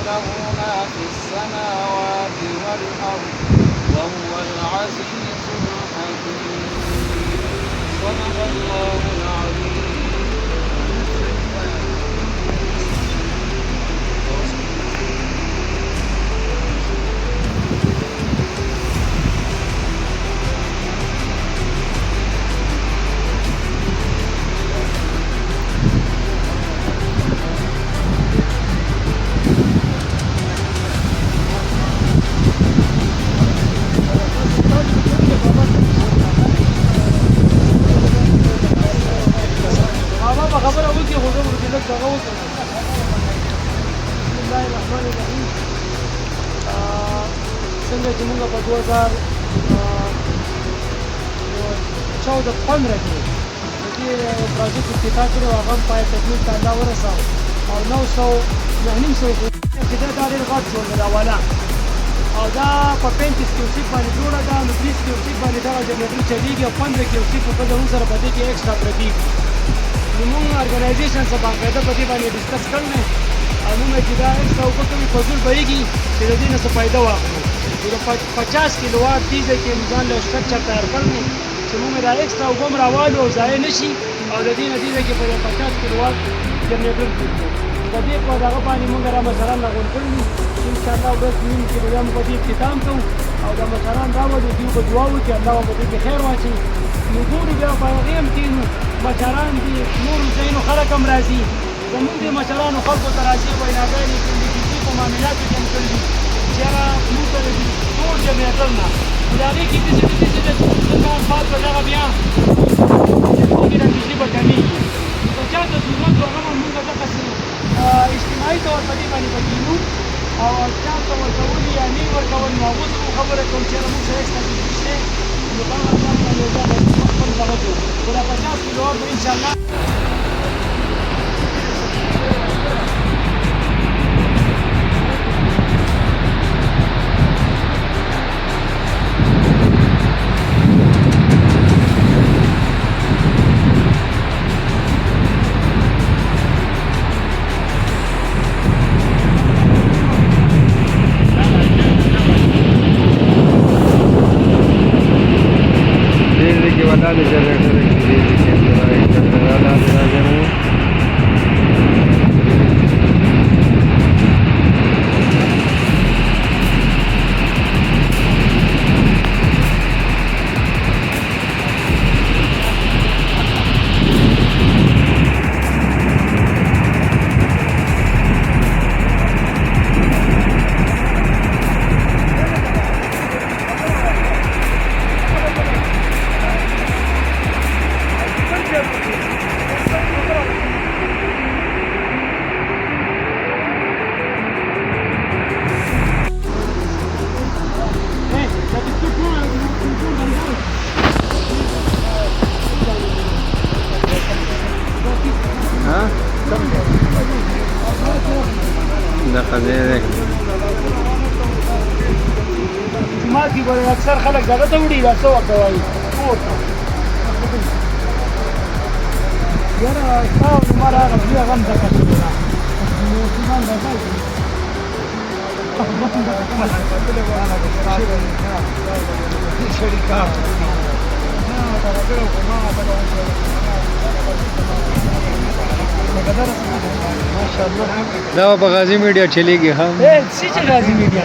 له ما في السماوات والأرض وهو العزيز الحكيم. صدق الله العظيم. خبره وکړي خو زه ورته لږ دغه وکړم. بسم الله الرحمن الرحیم. څنګه چې موږ په 2014-15 کې د دې پروژیکټ افتتاح کړی و، هغه هم پای تکمیل ته الله ورساو او 900 چې دا ډېر غټ شول د اوله، او دا په 35 کیوسیک باندې جوړه ده. نو 30 کیوسیک باندې دغه جنریټر چلیږي او 15 کیوسیک په بل ډول سره په دې کې ایکسټرا پرتېږي. نو موږ ارګنایزیشن څخه باقاعده په دې باندې ډسکس کړل او موږ چې دا ایکسټرا اوبه کومې فضول بهیږي چې د دې نه څه فایده واخلو. نو د 50 کیلو واټ دې ځای کې ځان له سټرکچر تیار کړل چې موږ دا ایکسټرا اوبه هم راوالو او ضایع نه شي، او د دې نه دې ځای کې په 50 کیلو واټ جنریټر کېږدو. په دې په دغه باندې موږ را مشران راغونډ کړي دي. انشاءالله ورځ وینو چې به بیا موږ په دې اختتام کوو او دا مشران راولو، دوی به دعا وکړي الله به په دې کې خیر واچوي. نو ګورو بیا په هغې هم کښېنو، مشران دي، نورو ځایونو خلک هم راځي، زمونږ دې مشرانو خلکو ته راځي، ویناګانې یې کوي، د کیسې په معاملاتو کې هم کړي دي چې هغه موږ ته د ټول جنریټر نه نو د هغې کې داسې کار بعد به دغه بیا موږ را بجلي به کمېږي. نو که چا ته ضرورت و هغه به موږ دغسې اجتماعي طور په دې باندې به کښېنو او چا ته ورکول یا نه یې ورکول، نو هغو ته به خبره کوو چې یاره موږ سره ایکسټرا بجلي شته نو هغه ځان باندې یو ځای به خپل دغه کوو. خو دا 50 کیلو واټ به انشاءالله de generator جمعات کې به اکثر خلک دغه ته وړي، دا څه ورته وایي کور ته. یاره ستا او زما راغله دوی هغه هم زده کړې ده مسلمان دا ځای ماشاءالله دا په غازی میډیا چلیږي. ها سی چې غازی میډیا